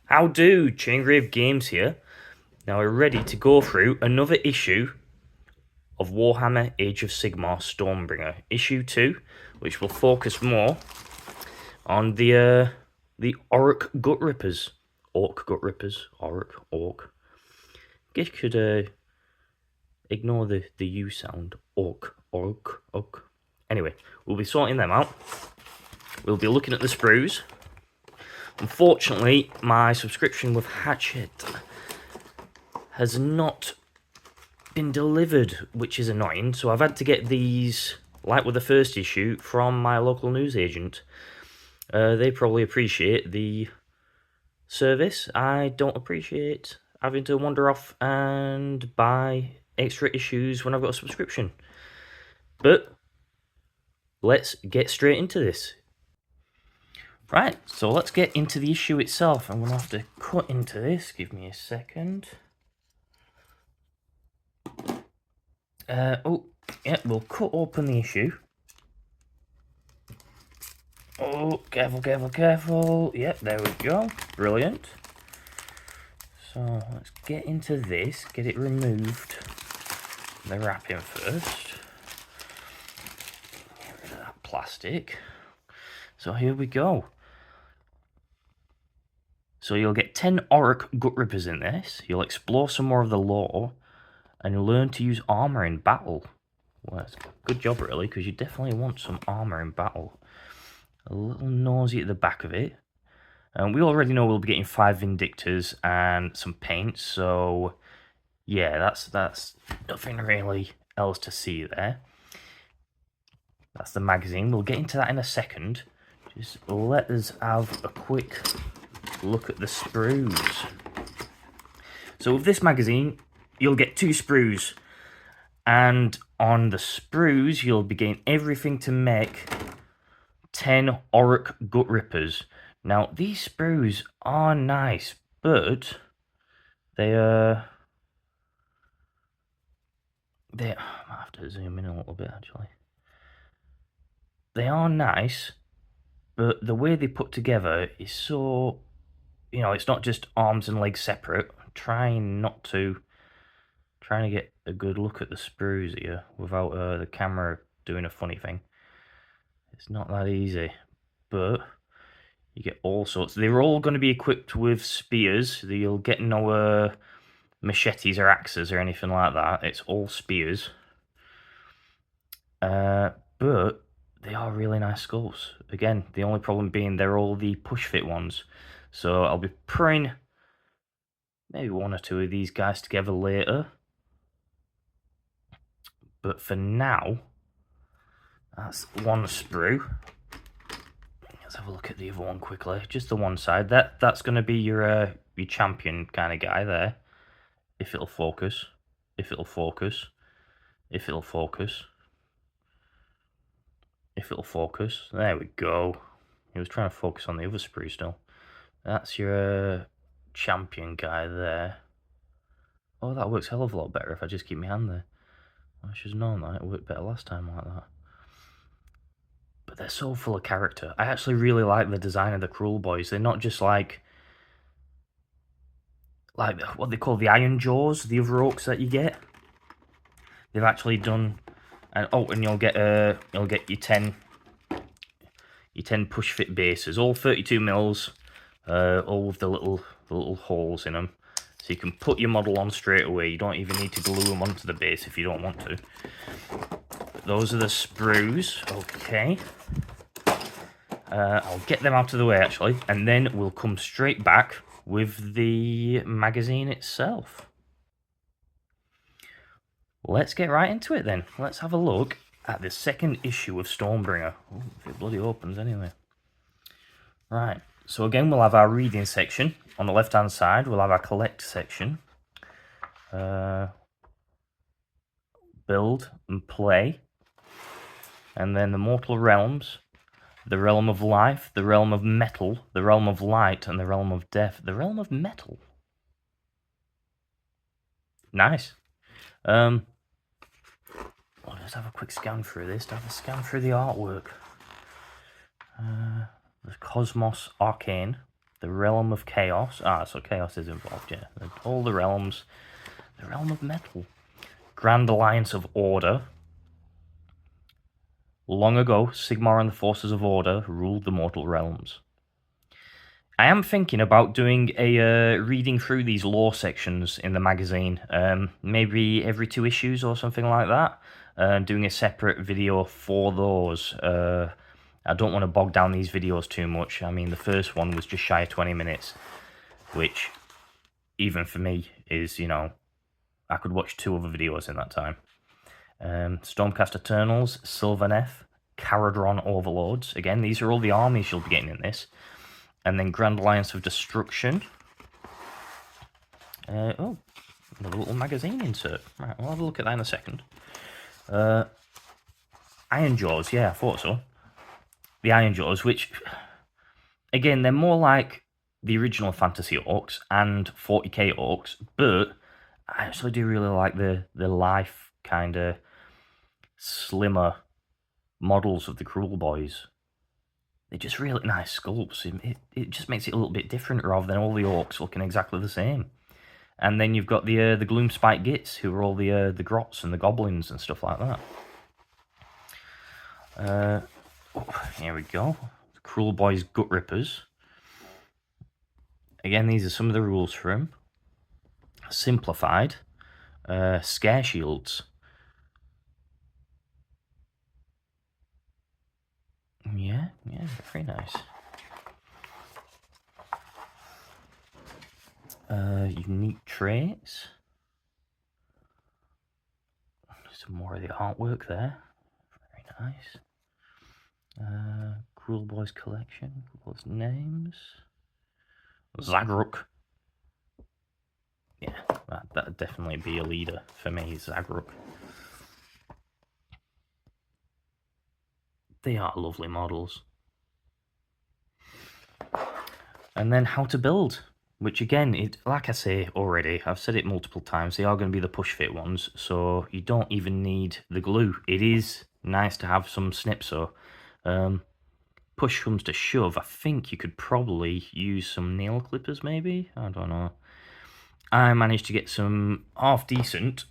How do? Chaingrave Games here. Now we're ready to go through another issue of Warhammer Age of Sigmar Stormbringer, issue 2, which will focus more on the Orc Gut Rippers. Orc Gut Rippers. Orc. Guess you could ignore the U sound. Orc. Anyway, we'll be sorting them out. We'll be looking at the sprues. Unfortunately, my subscription with Hachette has not been delivered, which is annoying. So I've had to get these, like with the first issue, from my local newsagent. They probably appreciate the service. I don't appreciate having to wander off and buy extra issues when I've got a subscription. But let's get straight into this. Right, so let's get into the issue itself. I'm going to have to cut into this. Give me a second. We'll cut open the issue. Oh, careful. Yep, there we go. Brilliant. So let's get into this, get it removed. The wrapping first. Get rid of that plastic. So here we go. So you'll get 10 Orc Gut Rippers in this. You'll explore some more of the lore, and you'll learn to use armor in battle. Well, that's a good job, really, because you definitely want some armor in battle. A little nosy at the back of it. And we already know we'll be getting 5 Vindictors and some paint, so yeah, that's nothing really else to see there. That's the magazine. We'll get into that in a second. Just let us have a quick look at the sprues. So with this magazine, you'll get 2 sprues. And on the sprues, you'll be getting everything to make 10 Orc Gut Rippers. Now, these sprues are nice, but I might have to zoom in a little bit, actually. They are nice, but the way they put together is so, it's not just arms and legs separate. I'm trying to get a good look at the sprues here without the camera doing a funny thing. It's not that easy, but you get all sorts. They're all going to be equipped with spears. You'll get no machetes or axes or anything like that. It's all spears. But they are really nice sculpts. Again, the only problem being they're all the push fit ones. So I'll be putting maybe 1 or 2 of these guys together later. But for now, that's 1 sprue. Let's have a look at the other one quickly. Just the one side. That's going to be your champion kind of guy there. If it'll focus. If it'll focus. There we go. He was trying to focus on the other sprue still. That's your champion guy there. Oh, that works a hell of a lot better if I just keep my hand there. I should have known that. It worked better last time like that. But they're so full of character. I actually really like the design of the Cruel Boys. They're not just like what they call the Iron Jaws, the other orcs that you get. They've actually done, and you'll get your 10 push fit bases, all 32 mils, all with the little holes in them, so you can put your model on straight away. You don't even need to glue them onto the base if you don't want to. But those are the sprues. Okay. I'll get them out of the way, actually, and then we'll come straight back with the magazine itself. Let's get right into it, then. Let's have a look at the second issue of Stormbringer. Oh, if it bloody opens, anyway. Right, so again, we'll have our reading section. On the left-hand side, we'll have our collect section. Build and play. And then the mortal realms. The realm of life, the realm of metal, the realm of light, and the realm of death. The realm of metal. Nice. Let's have a quick scan through this. Have a scan through the artwork. The Cosmos Arcane. The Realm of Chaos. Ah, so Chaos is involved, yeah. All the realms. The Realm of Metal. Grand Alliance of Order. Long ago, Sigmar and the forces of Order ruled the mortal realms. I am thinking about doing a reading through these lore sections in the magazine, maybe every 2 issues or something like that, doing a separate video for those. I don't want to bog down these videos too much. I mean, the first one was just shy of 20 minutes, which, even for me, is, you know, I could watch 2 other videos in that time. Stormcast Eternals, Sylvaneth, Caradron Overlords. Again, these are all the armies you'll be getting in this. And then Grand Alliance of Destruction. Oh, another little magazine insert. Right, we'll have a look at that in a second. Iron Jaws, yeah, I thought so. The Iron Jaws, which, again, they're more like the original Fantasy Orcs and 40k Orcs, but I actually do really like the life kind of slimmer models of the Cruel Boys. They're just really nice sculpts. It just makes it a little bit different rather than all the Orcs looking exactly the same. And then you've got the Gloomspite Gits, who are all the Grots and the Goblins and stuff like that. Here we go. The Cruel Boys Gut Rippers. Again, these are some of the rules for him. Simplified. Scare Shields. Yeah, very nice. Unique traits. Some more of the artwork there. Very nice. Cruel Boys Collection. What's names? Zagruk. Yeah, that'd definitely be a leader for me, Zagruk. They are lovely models. And then how to build, which again, like I say already, I've said it multiple times, they are going to be the push fit ones, so you don't even need the glue. It is nice to have some snips, so push comes to shove, I think you could probably use some nail clippers maybe, I don't know. I managed to get some half-decent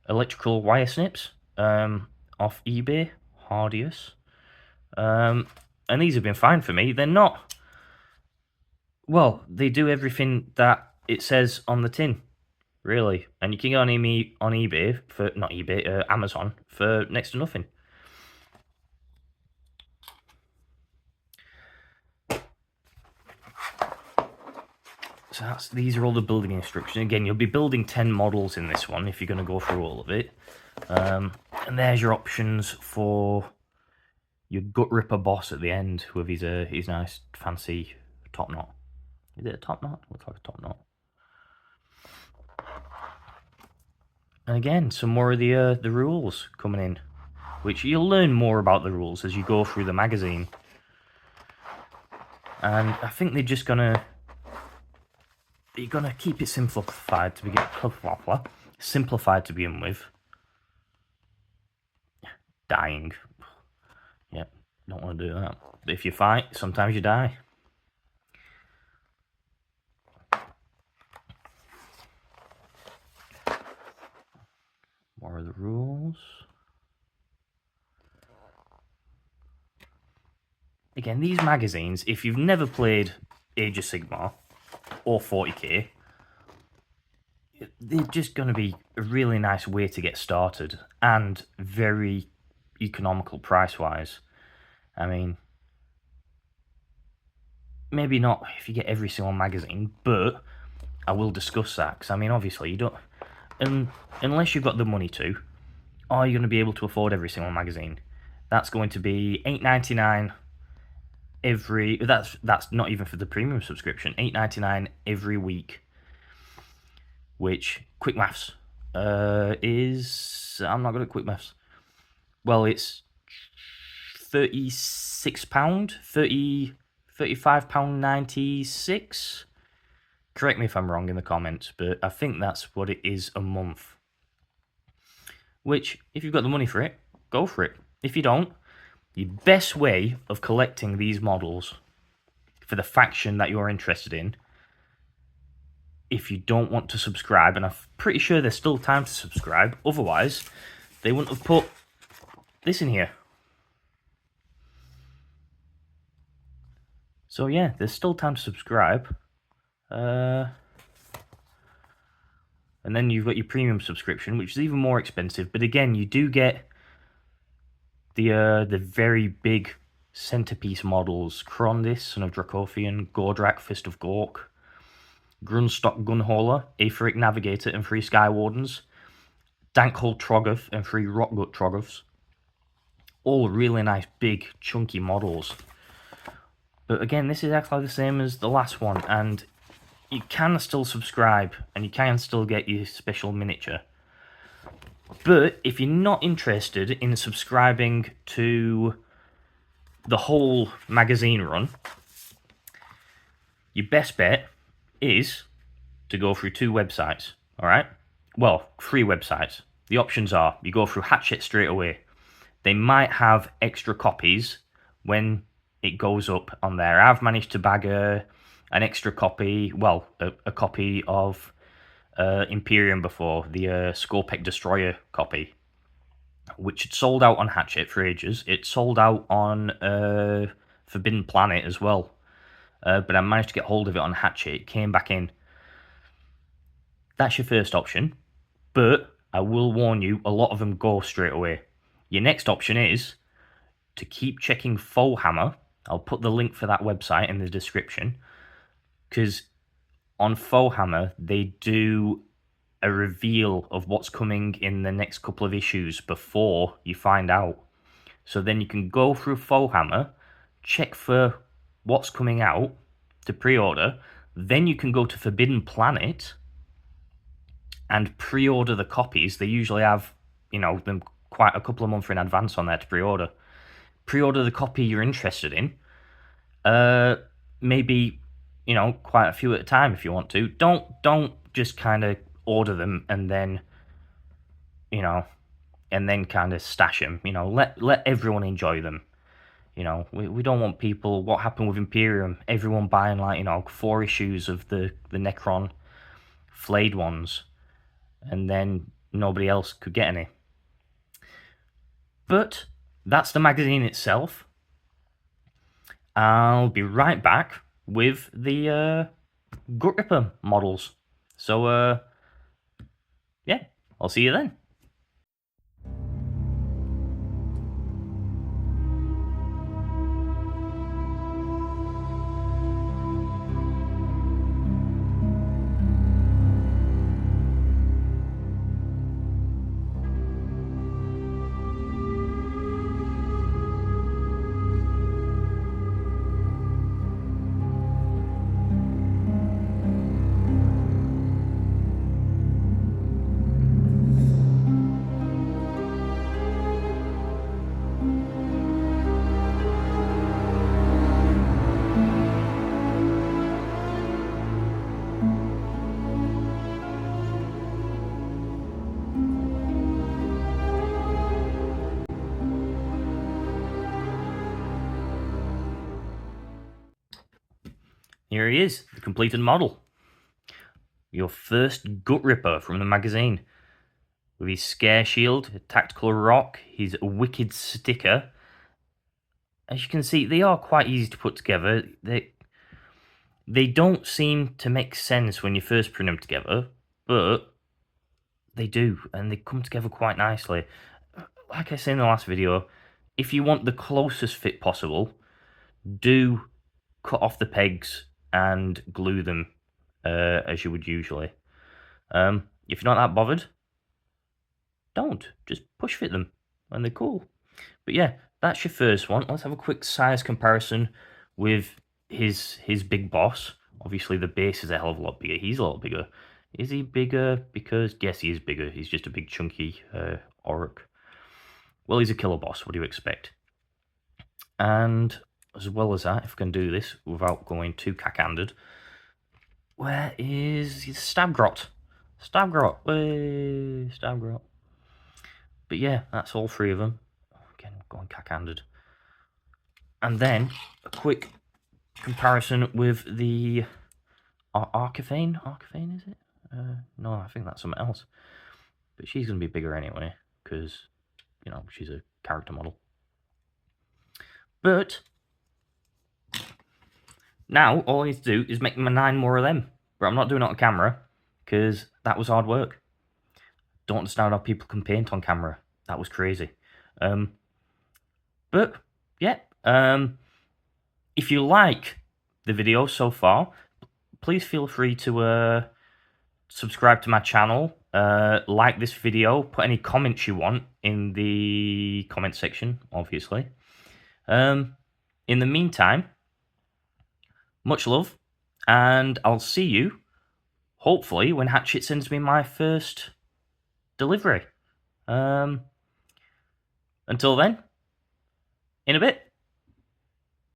electrical wire snips off eBay, Hardius. And these have been fine for me. They're not... Well, they do everything that it says on the tin, really. And you can go on eBay for... Not eBay, Amazon, for next to nothing. So these are all the building instructions. Again, you'll be building 10 models in this one if you're going to go through all of it. And there's your options for your Gut Ripper boss at the end with his nice fancy top knot. Is it a top knot? Looks like a top knot. And again, some more of the rules coming in, which you'll learn more about the rules as you go through the magazine. And I think they're just gonna keep it simplified to begin with. Dying. Yep, don't want to do that. But if you fight, sometimes you die. More of the rules. Again, these magazines, if you've never played Age of Sigmar or 40k, they're just going to be a really nice way to get started and very economical price-wise. I mean, maybe not if you get every single magazine, but I will discuss that, because I mean, obviously, you don't... unless you've got the money to, are you going to be able to afford every single magazine? That's going to be $8.99 every... That's not even for the premium subscription. $8.99 every week. Which, quick maths, is... I'm not good at quick maths. Well, it's £36, £35.96. Correct me if I'm wrong in the comments, but I think that's what it is a month. Which, if you've got the money for it, go for it. If you don't, the best way of collecting these models for the faction that you're interested in. If you don't want to subscribe, and I'm pretty sure there's still time to subscribe, otherwise they wouldn't have put this in here. So yeah, there's still time to subscribe. And then you've got your premium subscription, which is even more expensive. But again, you do get the very big centerpiece models: Krondis, Son of Dracothian, Gordrak, Fist of Gork, Grunstock Gunhauler, Aetheric Navigator, and 3 Skywardens, Dankhold Troggoth, and 3 Rockgut Troggoths. All really nice, big, chunky models. But again, this is exactly the same as the last one, and you can still subscribe, and you can still get your special miniature. But if you're not interested in subscribing to the whole magazine run, your best bet is to go through 2 websites, alright? Well, 3 websites. The options are, you go through Hachette straight away. They might have extra copies when it goes up on there. I've managed to bag an extra copy, well, a copy of Imperium before, the Scorpec Destroyer copy, which had sold out on Hachette for ages. It sold out on Forbidden Planet as well, but I managed to get hold of it on Hachette. It came back in. That's your first option, but I will warn you, a lot of them go straight away. Your next option is to keep checking Warhammer. I'll put the link for that website in the description, because on Warhammer they do a reveal of what's coming in the next couple of issues before you find out. So then you can go through Warhammer, check for what's coming out to pre-order, then you can go to Forbidden Planet and pre-order the copies. They usually have, you know, them quite a couple of months in advance on there to pre-order. Pre-order the copy you're interested in. Maybe, you know, quite a few at a time if you want to. Don't just kind of order them and then, you know, and then kind of stash them. You know, let everyone enjoy them. You know, we don't want people, what happened with Imperium, everyone buying, like, you know, 4 issues of the Necron flayed ones, and then nobody else could get any. But that's the magazine itself. I'll be right back with the Gut Ripper models. So, yeah, I'll see you then. Here he is, the completed model. Your first Gut Ripper from the magazine. With his scare shield, a tactical rock, his wicked sticker. As you can see, they are quite easy to put together. They don't seem to make sense when you first put them together, but they do, and they come together quite nicely. Like I said in the last video, if you want the closest fit possible, do cut off the pegs and glue them as you would usually. If you're not that bothered, don't. Just push fit them, and they're cool. But yeah, that's your first one. Let's have a quick size comparison with his big boss. Obviously, the base is a hell of a lot bigger. He's a lot bigger. Is he bigger? Because, yes, he is bigger. He's just a big, chunky orc. Well, he's a killer boss. What do you expect? And as well as that, if we can do this without going too cack-handed, where is his Stabgrot? Stabgrot. Stabgrot. But yeah, that's all 3 of them. Again, going cack-handed. And then a quick comparison with the Archifane. Archifane, is it? No, I think that's something else. But she's going to be bigger anyway, because, you know, she's a character model. But now all I need to do is make 9 more of them. But I'm not doing it on camera, because that was hard work. Don't understand how people can paint on camera. That was crazy. But, yeah. If you like the video so far, please feel free to subscribe to my channel, like this video, put any comments you want in the comment section, obviously. In the meantime, much love, and I'll see you, hopefully, when Hachette sends me my first delivery. Until then, in a bit.